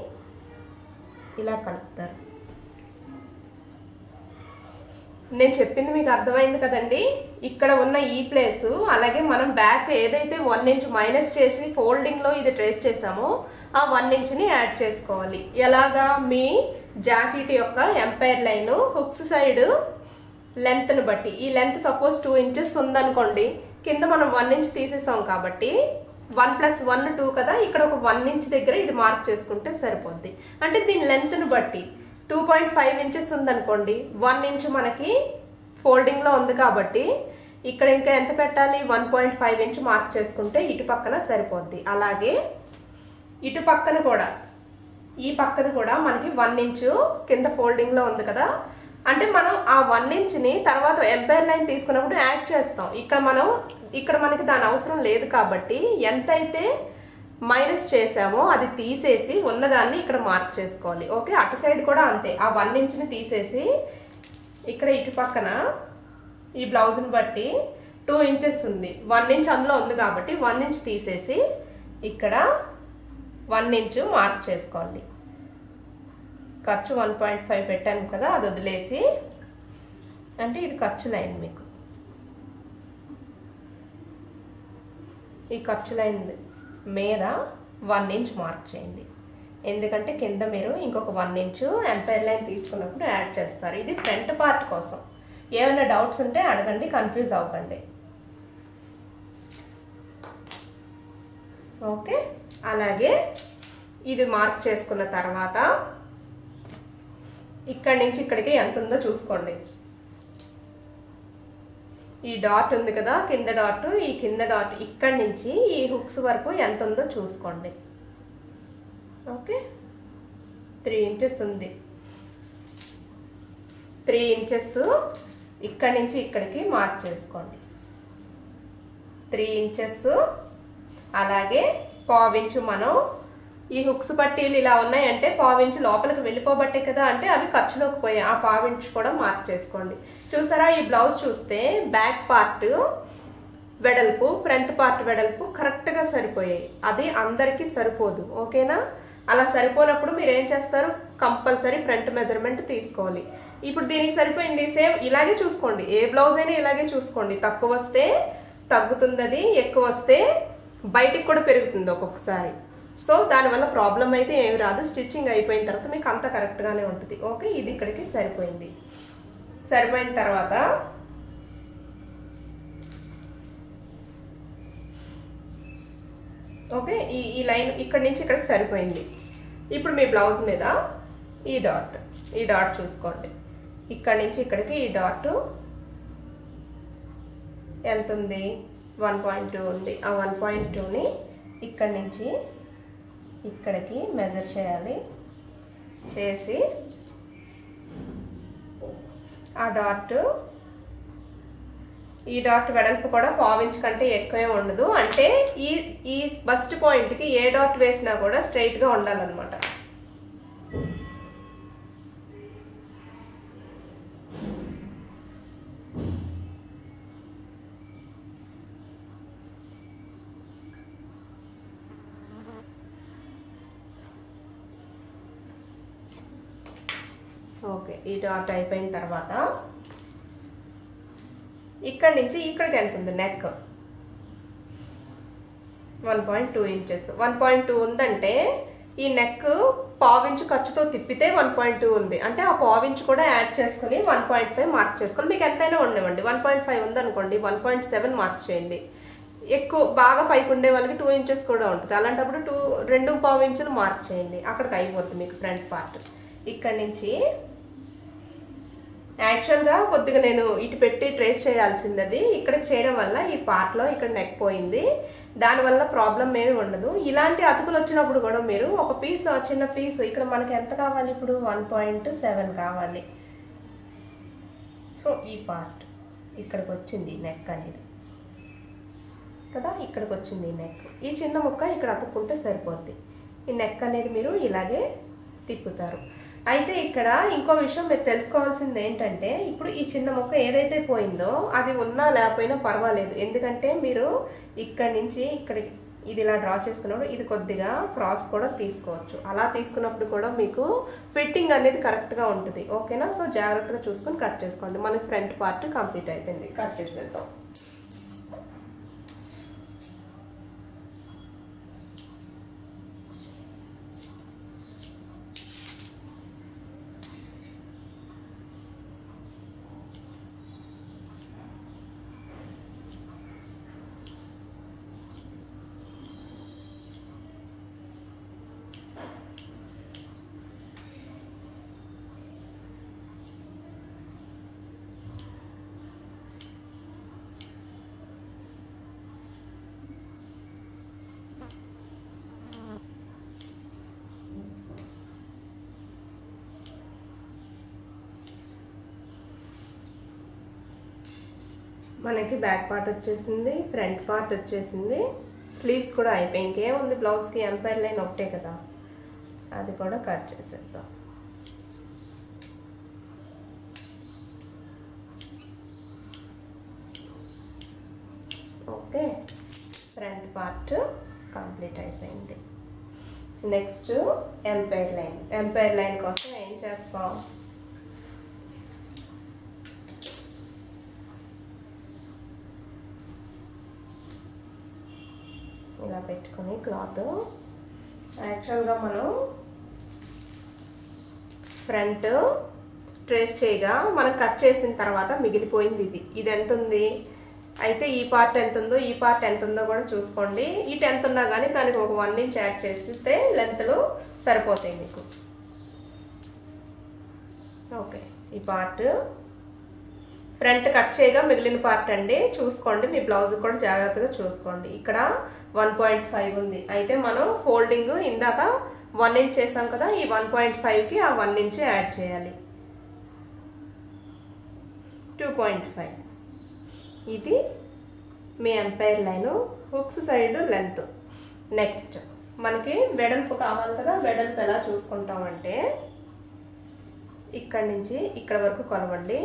ఇలా కలుపుతారు. నేను చెప్పింది మీకు అర్థమైంది కదండి. ఇక్కడ ఉన్న ఈ ప్లేస్, అలాగే మనం బ్యాక్ ఏదైతే 1 ఇంచ్ మైనస్ చేసి ఫోల్డింగ్లో ఇది ట్రేస్ చేసామో ఆ 1 ఇంచ్ని యాడ్ చేసుకోవాలి. ఎలాగా? మీ జాకెట్ యొక్క ఎంపైర్ లైన్ హుక్స్ సైడ్ లెంత్ని బట్టి, ఈ లెంత్ సపోజ్ 2 ఇంచెస్ ఉందనుకోండి, కింద మనం 1 ఇంచ్ తీసేసాం కాబట్టి 1 + 1 2 కదా, ఇక్కడ ఒక 1 ఇంచ్ దగ్గర ఇది మార్క్ చేసుకుంటే సరిపోద్ది. అంటే దీని లెంత్ని బట్టి 2.5 ఇంచెస్ ఉందనుకోండి, 1 ఇంచ్ మనకి ఫోల్డింగ్లో ఉంది కాబట్టి ఇక్కడ ఇంకా ఎంత పెట్టాలి? 1.5 ఇంచ్ మార్క్ చేసుకుంటే ఇటు పక్కన సరిపోద్ది. అలాగే ఇటు పక్కన కూడా, ఈ పక్కది కూడా మనకి 1 ఇంచు కింద ఫోల్డింగ్లో ఉంది కదా, అంటే మనం ఆ 1 ఇంచ్ని తర్వాత ఎంపైర్ లైన్ తీసుకున్నప్పుడు యాడ్ చేస్తాం. ఇక్కడ మనకి దాని అవసరం లేదు కాబట్టి ఎంతైతే మైనస్ చేసామో అది తీసేసి ఉన్నదాన్ని ఇక్కడ మార్క్ చేసుకోవాలి. ఓకే, అటు సైడ్ కూడా అంతే. ఆ 1 ఇంచ్ని తీసేసి ఇక్కడ ఇటు పక్కన ఈ బ్లౌజ్ని బట్టి 2 ఇంచెస్ ఉంది, 1 ఇంచ్ అందులో ఉంది కాబట్టి 1 ఇంచ్ తీసేసి ఇక్కడ 1 ఇంచ్ మార్క్ చేసుకోండి. ఖర్చు 1.5 పెట్టాను కదా, అది వదిలేసి, అంటే ఇది ఖర్చు లైన్. మీకు ఈ ఖర్చు లైన్ మీద 1 ఇంచ్ మార్క్ చేయండి. ఎందుకంటే కింద మీరు ఇంకొక 1 ఇంచ్ ఎంపైర్ లైన్ తీసుకున్నప్పుడు యాడ్ చేస్తారు. ఇది ఫ్రంట్ పార్ట్ కోసం. ఏమైనా డౌట్స్ ఉంటే అడగండి, కన్ఫ్యూజ్ అవ్వకండి. ఓకే, అలాగే ఇది మార్క్ చేసుకున్న తర్వాత ఇక్కడి నుంచి ఇక్కడికి ఎంత ఉందో చూసుకోండి. ఈ డాట్ ఉంది కదా, కింద డాట్, ఈ కింద డాట్ ఇక్కడి నుంచి ఈ హుక్స్ వరకు ఎంత ఉందో చూసుకోండి. ఓకే, 3 ఇంచెస్ ఉంది. 3 ఇంచెస్ ఇక్కడి నుంచి ఇక్కడికి మార్క్ చేసుకోండి. 3 ఇంచెస్. అలాగే 1/4 ఇంచు మనం ఈ హుక్స్ పట్టీలు ఇలా ఉన్నాయంటే పావించి లోపలికి వెళ్ళిపోబట్టే కదా, అంటే అవి ఖర్చులోకి పోయాయి. ఆ పావించి కూడా మార్క్ చేసుకోండి. చూసారా, ఈ బ్లౌజ్ చూస్తే బ్యాక్ పార్ట్ వెడల్పు, ఫ్రంట్ పార్ట్ వెడల్పు కరెక్ట్గా సరిపోయాయి. అది అందరికీ సరిపోదు, ఓకేనా? అలా సరిపోనప్పుడు మీరు ఏం చేస్తారు, కంపల్సరీ ఫ్రంట్ మెజర్మెంట్ తీసుకోవాలి. ఇప్పుడు దీనికి సరిపోయింది, సేమ్ ఇలాగే చూసుకోండి. ఏ బ్లౌజ్ అయినా ఇలాగే చూసుకోండి. తక్కువ వస్తే తగ్గుతుంది, అది ఎక్కువ వస్తే బయటికి కూడా పెరుగుతుంది ఒక్కొక్కసారి. సో దానివల్ల ప్రాబ్లం అయితే ఏమి రాదు. స్టిచ్చింగ్ అయిపోయిన తర్వాత మీకు అంత కరెక్ట్గానే ఉంటుంది. ఓకే, ఇది ఇక్కడికి సరిపోయింది. సరిపోయిన తర్వాత ఓకే, ఈ లైన్ ఇక్కడి నుంచి ఇక్కడికి సరిపోయింది. ఇప్పుడు మీ బ్లౌజ్ మీద ఈ డాట్ చూసుకోండి. ఇక్కడి నుంచి ఇక్కడికి ఈ డాట్ ఎంత ఉంది, 1.2 ఉంది. ఆ 1.2ని ఇక్కడి నుంచి ఇక్కడికి మెజర్ చేయాలి. చేసి ఆ ఈ డాట్ వెడల్పు కూడా పావించ్ కంటే ఎక్కువే ఉండదు. అంటే ఈ బస్ట్ పాయింట్కి ఏ డాట్ వేసినా కూడా స్ట్రైట్గా ఉండాలన్నమాట. ఓకే, ఈ డాట్ అయిపోయిన తర్వాత ఇక్కడి నుంచి ఇక్కడికి ఎంత ఉంది, నెక్ 1.2 ఇంచెస్. 1.2 ఉందంటే ఈ నెక్ పావించు ఖర్చుతో తిప్పితే 1.2 ఉంది. అంటే ఆ పావించు కూడా యాడ్ చేసుకుని 1.5 మార్క్ చేసుకోండి. మీకు ఎంతైనా ఉండేవండి. 1.5 ఉందనుకోండి, 1.7 మార్క్ చేయండి. ఎక్కువ బాగా పైకి ఉండే వాళ్ళకి 2 ఇంచెస్ కూడా ఉంటుంది. అలాంటప్పుడు 2.5 ఇంచులు మార్క్ చేయండి. అక్కడికి అయిపోతుంది మీకు ఫ్రంట్ పార్ట్. ఇక్కడి నుంచి యాక్చువల్గా కొద్దిగా నేను ఇటు పెట్టి ట్రేస్ చేయాల్సింది, అది ఇక్కడ చేయడం వల్ల ఈ పార్ట్లో ఇక్కడ నెక్ పోయింది. దానివల్ల ప్రాబ్లం ఏమి ఉండదు. ఇలాంటి అతుకులు వచ్చినప్పుడు కూడా మీరు ఒక పీస్, చిన్న పీస్, ఇక్కడ మనకి ఎంత కావాలి, ఇప్పుడు 1.7 కావాలి. సో ఈ పార్ట్ ఇక్కడికి వచ్చింది నెక్ అనేది కదా, ఇక్కడికి వచ్చింది నెక్. ఈ చిన్న ముక్క ఇక్కడ అతుక్కుంటే సరిపోద్ది. ఈ నెక్ అనేది మీరు ఇలాగే తిప్పుతారు. అయితే ఇక్కడ ఇంకో విషయం మీరు తెలుసుకోవాల్సింది ఏంటంటే, ఇప్పుడు ఈ చిన్న ముక్క ఏదైతే పోయిందో అది ఉన్నా లేకపోయినా పర్వాలేదు. ఎందుకంటే మీరు ఇక్కడి నుంచి ఇక్కడికి ఇది ఇలా డ్రా చేసుకున్నప్పుడు ఇది కొద్దిగా క్రాస్ కూడా తీసుకోవచ్చు. అలా తీసుకున్నప్పుడు కూడా మీకు ఫిట్టింగ్ అనేది కరెక్ట్గా ఉంటుంది. ఓకేనా? సో జాగ్రత్తగా చూసుకొని కట్ చేసుకోండి. మనకి ఫ్రంట్ పార్ట్ కంప్లీట్ అయిపోయింది. కట్ చేసేద్దాం. మనకి బ్యాక్ పార్ట్ వచ్చేసింది, ఫ్రంట్ పార్ట్ వచ్చేసింది, స్లీవ్స్ కూడా అయిపోయి. ఇంకేముంది బ్లౌజ్కి, ఎంపైర్ లైన్ ఒకటే కదా, అది కూడా కట్ చేసేద్దాం. ఓకే, ఫ్రంట్ పార్ట్ కంప్లీట్ అయిపోయింది. Next empire line. Empire line కోసం ఏం చేస్తాం, ఇలా పెట్టుకుని క్లాత్ యాక్చువల్గా మనం ఫ్రంట్ ట్రేస్ చేయగా మనం కట్ చేసిన తర్వాత మిగిలిపోయింది ఇది ఎంత ఉంది. అయితే ఈ పార్ట్ ఎంత ఉందో, ఈ పార్ట్ ఎంత ఉందో కూడా చూసుకోండి. ఈ 10 ఉన్నా కానీ దానికి ఒక 1 ఇంచ్ యాడ్ చేస్తే లెంత్లు సరిపోతాయి మీకు. ఓకే, ఈ పార్ట్ ఫ్రంట్ కట్ చేయగా మిగిలిన పార్ట్ అండి. చూసుకోండి, మీ బ్లౌజ్ కూడా జాగ్రత్తగా చూసుకోండి. ఇక్కడ 1.5 ఉంది. అయితే మనం ఫోల్డింగ్ ఇందాక 1 ఇంచ్ చేసాం కదా, ఈ 1.5కి ఆ 1 ఇంచ్ యాడ్ చేయాలి. 2.5. ఇది మీ empire line hooks side length. Next మనకి వెడల్పు కావాలి కదా, వెడల్పు ఎలా చూసుకుంటామంటే ఇక్కడ నుంచి ఇక్కడ వరకు కొలవండి.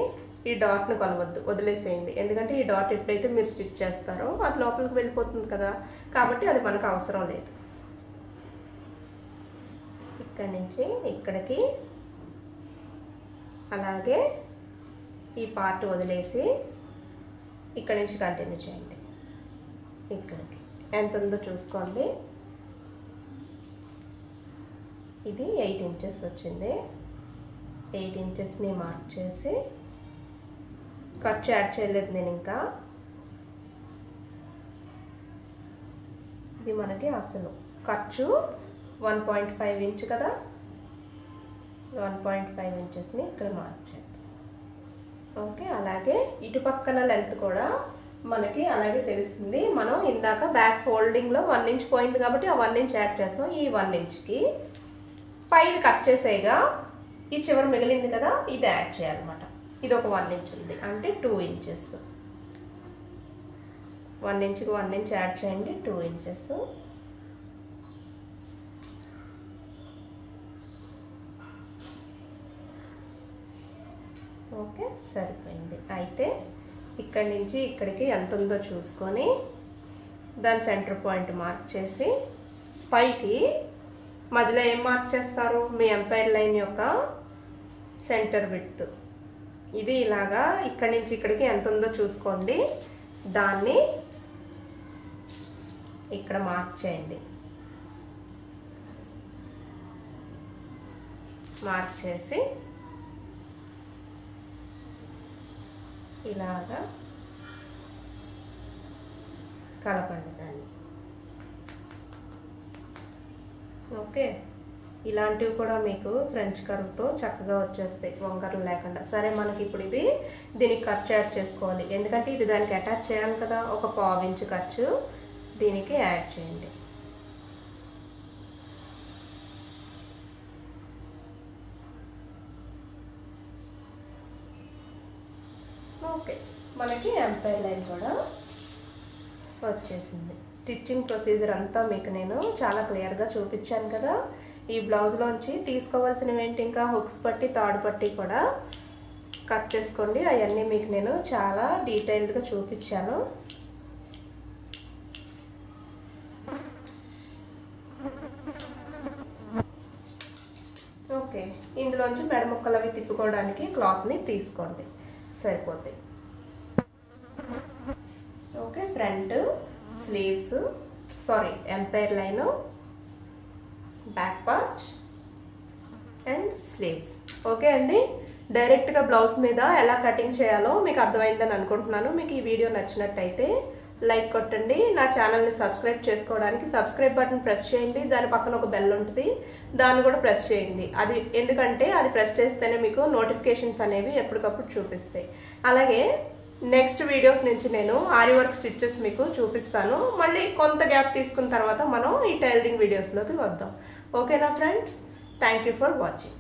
ఈ డాట్ను కొలవద్దు, వదిలేసేయండి. ఎందుకంటే ఈ డాట్ ఎప్పుడైతే మీరు స్టిచ్ చేస్తారో అది లోపలికి వెళ్ళిపోతుంది కదా, కాబట్టి అది మనకు అవసరం లేదు. ఇక్కడ నుంచి ఇక్కడికి, అలాగే ఈ పార్ట్ వదిలేసి ఇక్కడ నుంచి కంటిన్యూ చేయండి. ఇక్కడికి ఎంత ఉందో చూసుకోండి. ఇది 8 ఇంచెస్ వచ్చింది. 8 ఇంచెస్ని మార్క్ చేసి, ఖర్చు యాడ్ చేయలేదు నేను ఇంకా. ఇది మనకి అసలు ఖర్చు 1.5 ఇంచ్ కదా, 1.5 ఇంచెస్ని ఇక్కడ మార్క్ చేద్దాం. ఓకే, అలాగే ఇటు పక్కన లెంత్ కూడా మనకి అలాగే తెలుస్తుంది. మనం ఇందాక బ్యాక్ ఫోల్డింగ్లో 1 ఇంచ్ పోయింది కాబట్టి ఆ 1 ఇంచ్ యాడ్ చేస్తాం. ఈ 1 ఇంచ్కి పైన కట్ చేసేగా ఈ చివరి మిగిలింది కదా, ఇది యాడ్ చేయాలన్నమాట. ఇది ఒక 1 ఇంచ్ ఉంది అంటే 2 ఇంచెస్. 1 ఇంచ్కి 1 ఇంచ్ యాడ్ చేయండి, 2 ఇంచెస్. ఓకే, సరిపోయింది. అయితే ఇక్కడి నుంచి ఇక్కడికి ఎంత ఉందో చూసుకొని దాని సెంటర్ పాయింట్ మార్క్ చేసి, పైకి మధ్యలో ఏం మార్క్ చేస్తారు, మీ ఎంపైర్ లైన్ యొక్క సెంటర్ విడ్త్. ఇది ఇలాగా ఇక్కడి నుంచి ఇక్కడికి ఎంత ఉందో చూసుకోండి. దాన్ని ఇక్కడ మార్క్ చేయండి. మార్క్ చేసి ఇలాగా కలపండి దాన్ని. ఓకే, ఇలాంటివి కూడా మీకు ఫ్రెంచ్ కర్వ్తో చక్కగా వచ్చేస్తాయి, వంకరలు లేకుండా. సరే, మనకి ఇప్పుడు ఇది దీనికి ఖర్చు యాడ్ చేసుకోవాలి. ఎందుకంటే ఇది దానికి అటాచ్ చేయాలి కదా. ఒక 1/4 ఇంచ్ ఖర్చు దీనికి యాడ్ చేయండి. ఓకే, మనకి ఎంపైర్ లైన్ కూడా వచ్చేసింది. స్టిచ్చింగ్ ప్రొసీజర్ అంతా మీకు నేను చాలా క్లియర్గా చూపించాను కదా. ఈ బ్లౌజ్లోంచి తీసుకోవాల్సినవి ఏంటి, ఇంకా హుక్స్ పట్టి, తాడు పట్టి కూడా కట్ చేసుకోండి. అవన్నీ మీకు నేను చాలా డీటెయిల్డ్గా చూపించాను. ఓకే, ఇందులోంచి మెడ ముక్కలు అవి తిప్పుకోవడానికి క్లాత్ని తీసుకోండి, సరిపోతాయి. Okay, front, sleeves, empire line, back part and sleeves. Okay అండి, డైరెక్ట్గా బ్లౌజ్ మీద ఎలా కటింగ్ చేయాలో మీకు అర్థమైందని అనుకుంటున్నాను. మీకు ఈ వీడియో నచ్చినట్టయితే లైక్ కొట్టండి. నా ఛానల్ని సబ్స్క్రైబ్ చేసుకోవడానికి సబ్స్క్రైబ్ బటన్ ప్రెస్ చేయండి. దాని పక్కన ఒక బెల్ ఉంటుంది, దాన్ని కూడా ప్రెస్ చేయండి. అది ఎందుకంటే అది ప్రెస్ చేస్తేనే మీకు నోటిఫికేషన్స్ అనేవి ఎప్పటికప్పుడు చూపిస్తాయి. అలాగే నెక్స్ట్ వీడియోస్ నుంచి నేను ఆరి వర్క్ స్టిచ్చెస్ మీకు చూపిస్తాను. మళ్ళీ కొంత గ్యాప్ తీసుకున్న తర్వాత మనం ఈ టైలరింగ్ వీడియోస్లోకి వద్దాం. ఓకేనా friends, thank you for watching.